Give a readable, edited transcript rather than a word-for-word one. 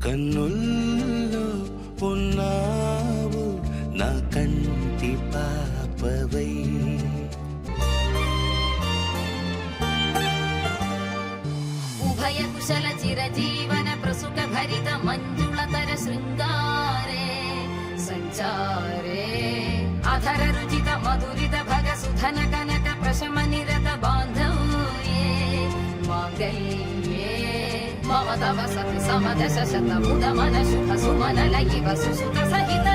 కన్నుల్లో ఉన్నావు నా కంటి పాపవై. ఉభయ కుశల చిరజీవన ప్రసుక భరిత మంజుళతర శృంగారే సంచారే అధర రుచిత మధురిత భగ సుధన కనక ప్రశమ నిరత బాంధవ్యే మాంగళ్యే మమ తవ సతి సమదశ శత ముద మన శుభ సుమన లయివ సుసుత సహిత